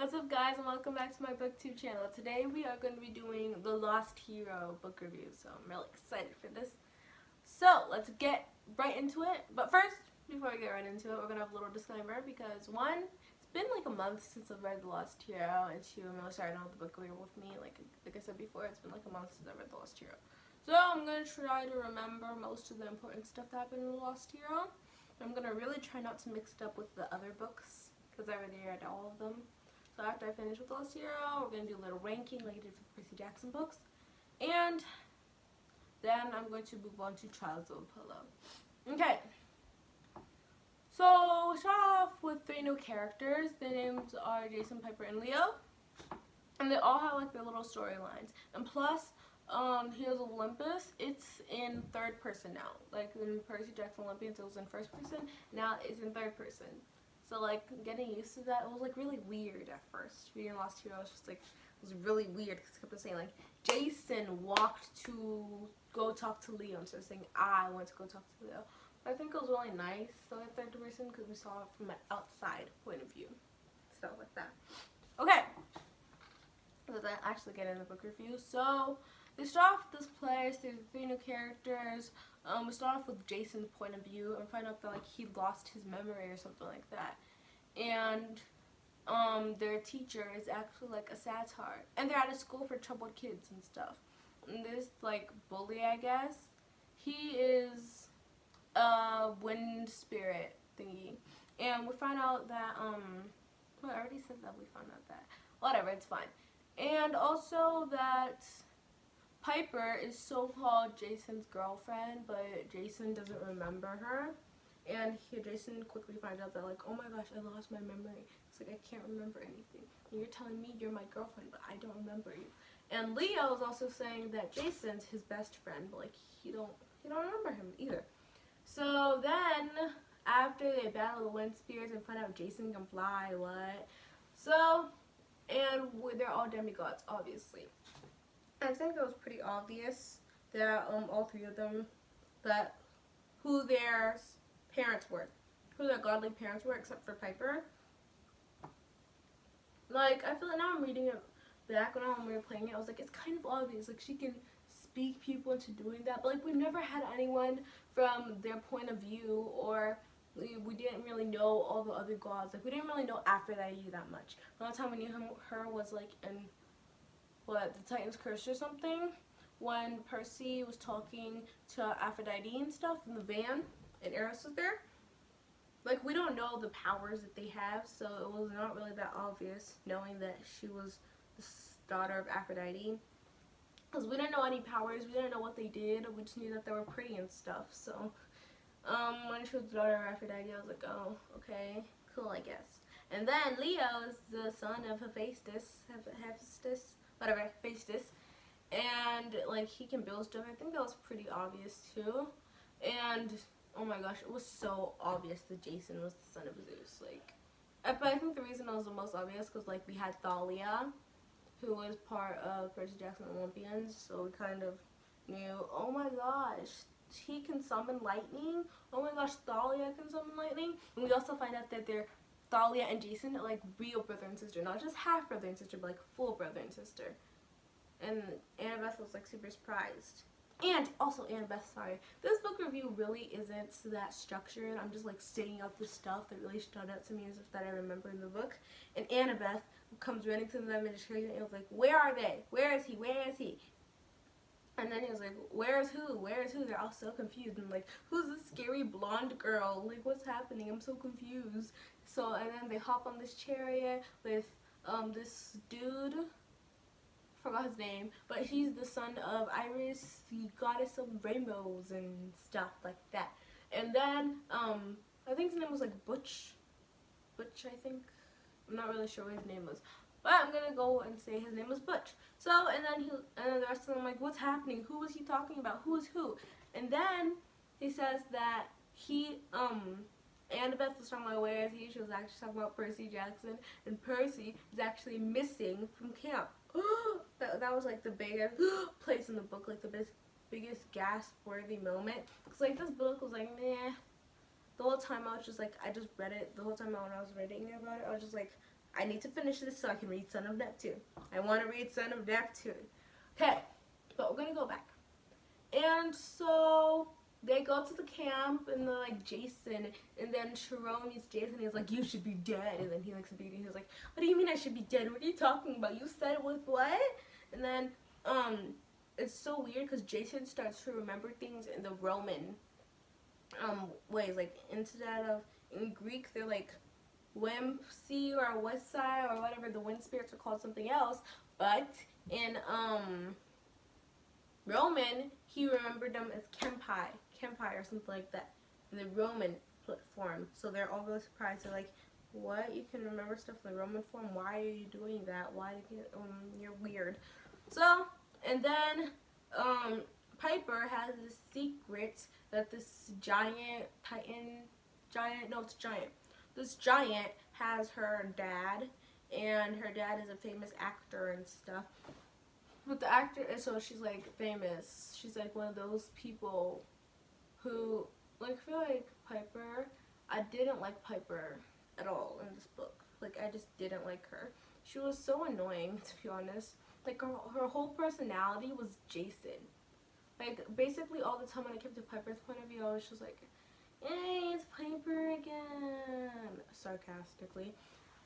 What's up guys, and welcome back to my booktube channel. Today we are going to be doing the Lost Hero book review, so I'm really excited for this. So let's get right into it. But first, before we get right into it, we're going to have a little disclaimer because one, it's been like a month since I've read The Lost Hero, and two, I'm really starting out the book review with me. Like I said before, it's been like a month since I read The Lost Hero. So I'm going to try to remember most of the important stuff that happened in The Lost Hero. I'm going to really try not to mix it up with the other books because I already read all of them. So after I finish with Lost Hero, we're going to do a little ranking like I did for the Percy Jackson books. And then I'm going to move on to Trials of Apollo. Okay. So we start off with three new characters. Their names are Jason, Piper, and Leo. And they all have like their little storylines. And plus, Heroes of Olympus, it's in third person now. Like in Percy Jackson Olympians, it was in first person. Now it's in third person. So like getting used to that, it was like really weird at first. Reading Lost Hero, was just like, it was really weird because it kept saying like, Jason walked to go talk to Leo instead of saying I went to go talk to Leo. But I think it was really nice though in third person because we saw it from an outside point of view. Stuff like that. Okay. Let's actually get into the book review. So they start off with this place. There's three new characters. We start off with Jason's point of view and find out that like he lost his memory or something like that. And their teacher is actually like a satire. And they're at a school for troubled kids and stuff. And this like bully, I guess, he is a wind spirit thingy. And we find out that well, I already said that we found out that. Whatever, it's fine. And also that Piper is so-called Jason's girlfriend, but Jason doesn't remember her. And Jason quickly finds out that like, oh my gosh, I lost my memory. It's like, I can't remember anything. And you're telling me you're my girlfriend, but I don't remember you. And Leo is also saying that Jason's his best friend, but like he don't remember him either. So then, after they battle the wind spirits and find out Jason can fly, what? So, and they're all demigods, obviously. I think it was pretty obvious that all three of them, that who their parents were, who their godly parents were, except for Piper. Like, I feel like now I'm reading it back when we were playing it, I was like, it's kind of obvious. Like, she can speak people into doing that, but like we've never had anyone from their point of view, or we didn't really know all the other gods. Like, we didn't really know Aphrodite that much. The only time we knew her was like in what, the Titan's Curse or something, when Percy was talking to Aphrodite and stuff in the van and Eros was there. Like, we don't know the powers that they have, so it was not really that obvious knowing that she was the daughter of Aphrodite. Because we didn't know any powers, we didn't know what they did, we just knew that they were pretty and stuff. So when she was the daughter of Aphrodite, I was like, oh, okay, cool, I guess. And then Leo is the son of Hephaestus, whatever, Hephaestus, and like he can build stuff. I think that was pretty obvious too. And oh my gosh, it was so obvious that Jason was the son of Zeus. Like, but I think the reason it was the most obvious because like we had Thalia, who was part of Percy Jackson Olympians, so we kind of knew, oh my gosh, he can summon lightning. Oh my gosh, Thalia can summon lightning. And we also find out that they're Thalia and Jason are like real brother and sister, not just half brother and sister, but like full brother and sister. And Annabeth was like super surprised. And also Annabeth, sorry, this book review really isn't that structured. I'm just like stating out the stuff that really stood out to me as if that I remember in the book. And Annabeth comes running to them and just crazy and was like, where are they? Where is he? Where is he? And then he was like, where is who? Where is who? They're all so confused. And like, who's this scary blonde girl? Like, what's happening? I'm so confused. So, and then they hop on this chariot with this dude. Forgot his name, but he's the son of Iris, the goddess of rainbows and stuff like that. And then I think his name was like Butch, I think. I'm not really sure what his name was, but I'm gonna go and say his name was Butch. So and then the rest of them like, what's happening? Who was he talking about? Who is who? And then he says that he Annabeth was talking about where is he? She was actually talking about Percy Jackson, and Percy is actually missing from camp. that was like the biggest place in the book, like the biggest gasp-worthy moment. Cause like this book was like meh. The whole time I was just like, I just read it. The whole time when I was reading about it, I was just like, I need to finish this so I can read Son of Neptune. I want to read Son of Neptune. Okay, but we're gonna go back. And so they go to the camp and they're like Jason, and then Sharon meets Jason and he's like, you should be dead. And then he likes to beat him. He's like, what do you mean I should be dead? What are you talking about? You said it was what? And then it's so weird because Jason starts to remember things in the Roman ways. Like instead of in Greek they're like Wimpsy or Westside or whatever, the wind spirits are called something else. But in Roman, he remembered them as Kempai or something like that, in the Roman form. So they're all really surprised. They're like, what? You can remember stuff in the Roman form? Why are you doing that? Why did you, you're weird. So, and then Piper has this secret that this giant, this giant has her dad, and her dad is a famous actor and stuff. But the actor, so she's like famous. She's like one of those people who, like, I feel like Piper, I didn't like Piper at all in this book. Like, I just didn't like her. She was so annoying, to be honest. Like, her whole personality was Jason. Like, basically all the time when it came to Piper's point of view, I was just like, hey, it's Piper again, sarcastically.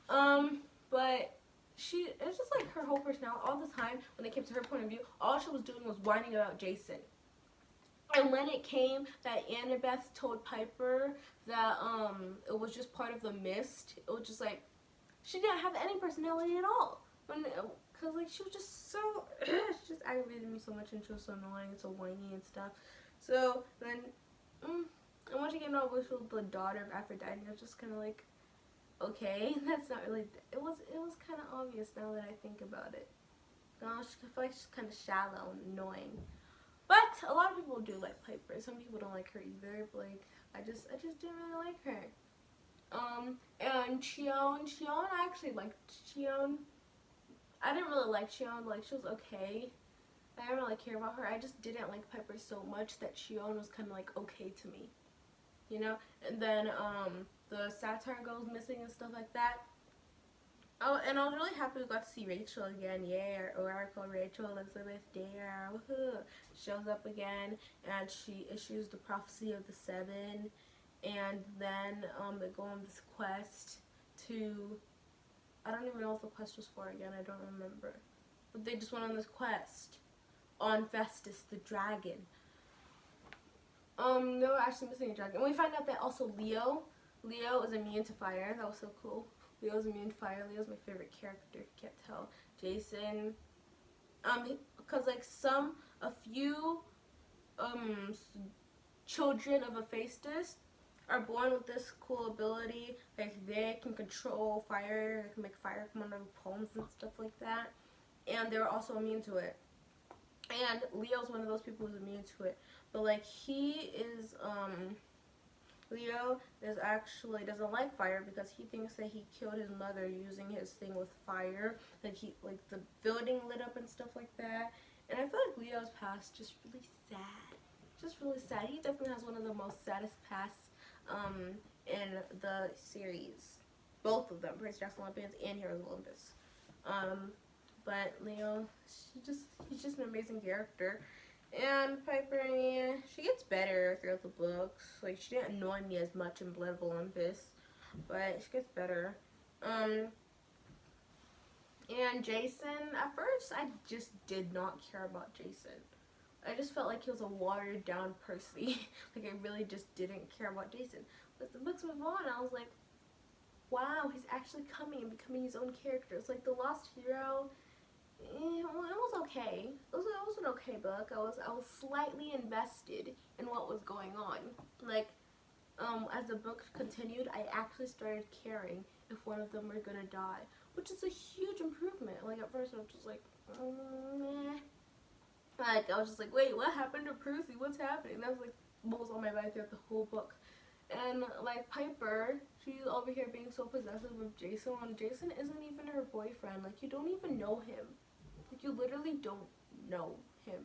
But it's just like her whole personality all the time when it came to her point of view, all she was doing was whining about Jason. And when it came that Annabeth told Piper that it was just part of the mist, it was just like, she didn't have any personality at all. Because like she was just so, she just aggravated me so much, and she was so annoying and so whiny and stuff. So then, and when she came out with the daughter of Aphrodite, I was just kind of like, okay, that's not really, it was kind of obvious now that I think about it. I feel like she's kind of shallow and annoying. But a lot of people do like Piper. Some people don't like her either, but like, I just didn't really like her. And Chion, I actually liked Chion. I didn't really like Chion, like she was okay. I didn't really care about her. I just didn't like Piper so much that Chion was kind of like okay to me. You know? And then, the satire goes missing and stuff like that. Oh, and I was really happy we got to see Rachel again. Yeah, Oracle Rachel Elizabeth Dare, woohoo, shows up again, and she issues the prophecy of the seven, and then they go on this quest to, I don't even know what the quest was for again, I don't remember, but they just went on this quest on Festus the dragon. They were actually missing a dragon, and we find out that also Leo is immune to fire. That was so cool. Leo's immune to fire. Leo's my favorite character, if you can't tell. Jason, because like a few children of Hephaestus are born with this cool ability. Like they can control fire, they can make fire come out of poems and stuff like that. And they're also immune to it. And Leo's one of those people who's immune to it. But like he is, Leo is actually doesn't like fire because he thinks that he killed his mother using his thing with fire. Like the building lit up and stuff like that. And I feel like Leo's past just really sad. Just really sad. He definitely has one of the most saddest pasts in the series. Both of them, Prince Jackson Olympians and Heroes of Olympus. But Leo, he's just an amazing character. And Piper, yeah, she gets better throughout the books. Like, she didn't annoy me as much in Blood of Olympus, but she gets better. And Jason, at first, I just did not care about Jason. I just felt like he was a watered down Percy. Like, I really just didn't care about Jason. But the books move on, I was like, wow, he's actually coming and becoming his own character. It's like The Lost Hero. It was okay. It was an okay book. I was slightly invested in what was going on. Like, as the book continued, I actually started caring if one of them were gonna die, which is a huge improvement. Like at first, I was just like, meh. Like I was just like, wait, what happened to Percy? What's happening? That was like what was on my mind throughout the whole book. And like Piper, she's over here being so possessive of Jason when Jason isn't even her boyfriend. Like you don't even know him. Like you literally don't know him.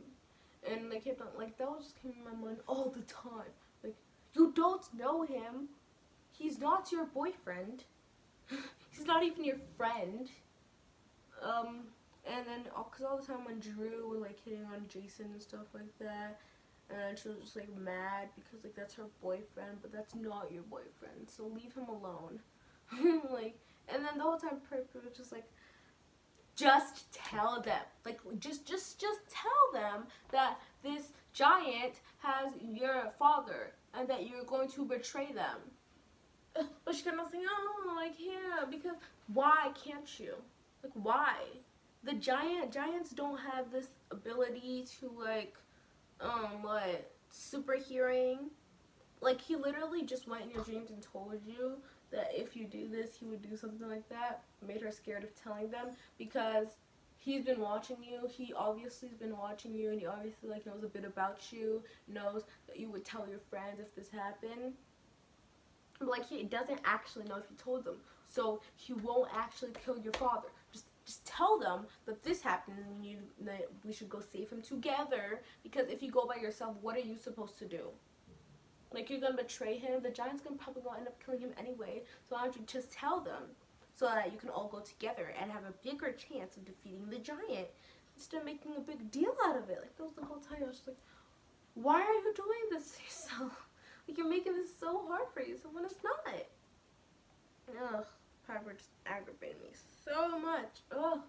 And they kept on like that was just coming in my mind all the time. Like you don't know him. He's not your boyfriend. he's not even your friend. And then, because all the time when Drew was like hitting on Jason and stuff like that, and she was just like mad because like that's her boyfriend, but that's not your boyfriend, so leave him alone. Like, and then the whole time Percy was just like, just tell them, like just tell them that this giant has your father and that you're going to betray them. But she kept on saying, oh, I can't, because why can't you? Like, why? The giants don't have this ability to like, what, super hearing. Like, he literally just went in your dreams and told you that if you do this, he would do something like that. Made her scared of telling them because he's been watching you. He obviously has been watching you, and he obviously like knows a bit about you. Knows that you would tell your friends if this happened. But like, he doesn't actually know if you told them, so he won't actually kill your father. Just tell them that this happened and that we should go save him together. Because if you go by yourself, what are you supposed to do? Like, you're gonna betray him. The giant's probably gonna end up killing him anyway. So why don't you just tell them so that you can all go together and have a bigger chance of defeating the giant instead of making a big deal out of it. Like, that was the whole time. I was just like, why are you doing this to yourself? Like, you're making this so hard for yourself when it's not. Ugh, Piper just aggravated me so much. Ugh.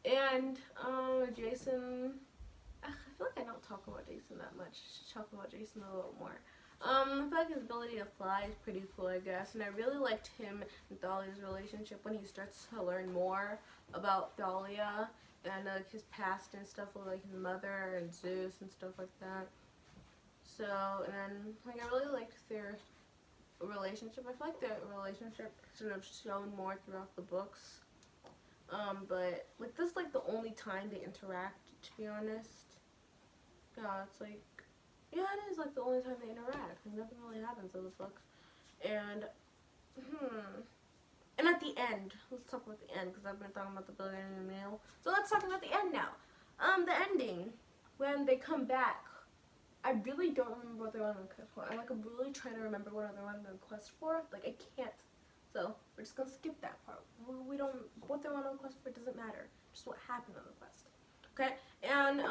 And Jason, I feel like I don't talk about Jason that much. I should talk about Jason a little more. I feel like his ability to fly is pretty cool, I guess. And I really liked him and Thalia's relationship when he starts to learn more about Thalia and like his past and stuff with like his mother and Zeus and stuff like that. So, and then like I really liked their relationship. I feel like their relationship should have shown more throughout the books. But like this is like the only time they interact, to be honest. Yeah, it's like, yeah, it is like the only time they interact. Like, nothing really happens in the books. And, and at the end, let's talk about the end, because I've been talking about the billionaire and the meal. So let's talk about the end now. The ending, when they come back, I really don't remember what they went on the quest for. I'm like, I'm really trying to remember what they went on the quest for. Like, I can't. So we're just gonna skip that part. We don't, what they went on the quest for doesn't matter. Just what happened on the quest. Okay? And,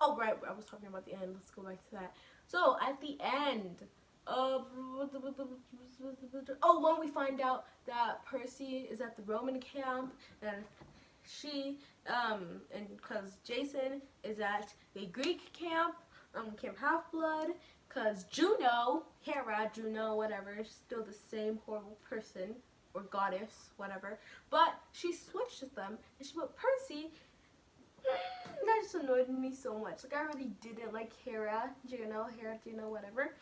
oh, right, I was talking about the end. Let's go back to that. So, at the end, when we find out that Percy is at the Roman camp, and she, and because Jason is at the Greek camp, Camp Half-Blood, because Juno, whatever, is still the same horrible person, or goddess, whatever, but she switched with them, and she put Percy. That just annoyed me so much. Like, I really didn't like Hera, Juno, whatever.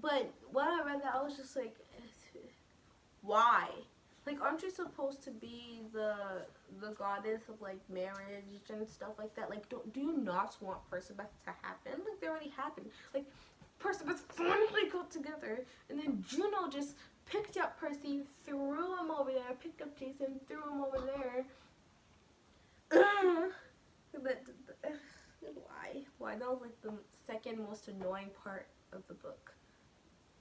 But when I read that, I was just like, why? Like, aren't you supposed to be the goddess of like marriage and stuff like that? Like, do you not want Percival to happen? Like, they already happened. Like, Percival finally got together, and then Juno just picked up Percy, threw him over there, picked up Jason, threw him over there. Why? That was like the second most annoying part of the book.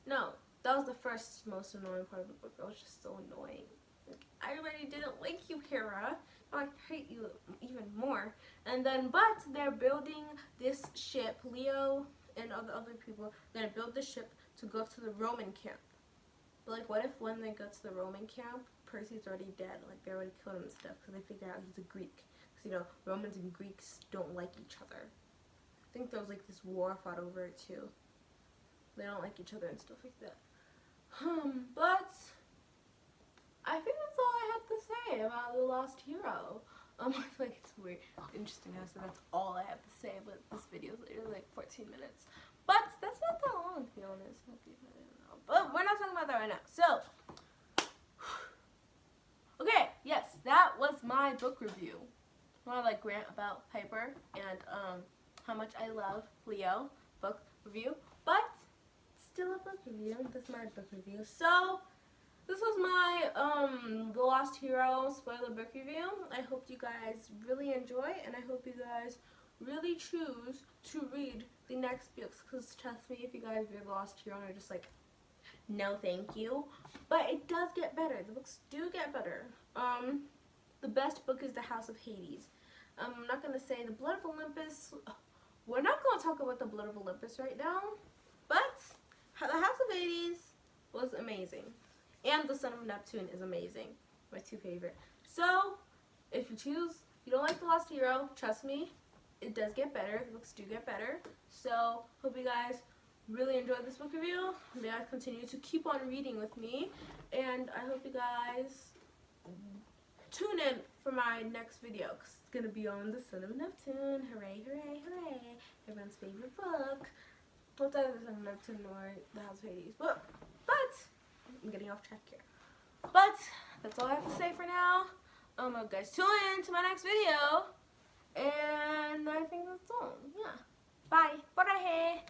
No, that was the first most annoying part of the book. That was just so annoying. Like, I already didn't like you, Hera. Now I hate you even more. And then, but they're building this ship. Leo and other people, they're gonna build the ship to go to the Roman camp. But like, what if when they go to the Roman camp, Percy's already dead? Like, they already killed him and stuff because they figure out he's a Greek. You know, Romans and Greeks don't like each other. I think there was like this war fought over it too. They don't like each other and stuff like that. But I think that's all I have to say about The Lost Hero. I feel like it's weird, interesting how so that's all I have to say, but this video is literally like 14 minutes. But that's not that long, to be honest. But we're not talking about that right now. So, okay, yes, that was my book review. I want to like rant about Piper and how much I love Leo book review, but still a book review. This is my book review. So this was my The Lost Hero spoiler book review. I hope you guys really enjoy, and I hope you guys really choose to read the next books, because trust me, if you guys read The Lost Hero and are just like, no thank you. But it does get better. The books do get better. The best book is The House of Hades. I'm not going to say The Blood of Olympus. We're not going to talk about The Blood of Olympus right now. But The House of Hades was amazing. And The Son of Neptune is amazing. My two favorite. So, if you don't like The Lost Hero, trust me, it does get better. The books do get better. So, hope you guys really enjoyed this book review. You guys continue to keep on reading with me. And I hope you guys tune in for my next video, because it's going to be on The Son of Neptune. Hooray, hooray, hooray. Everyone's favorite book. What's either The Son of Neptune or The House of Hades. But I'm getting off track here. But that's all I have to say for now. Guys, tune in to my next video. And I think that's all. Yeah. Bye. Bye.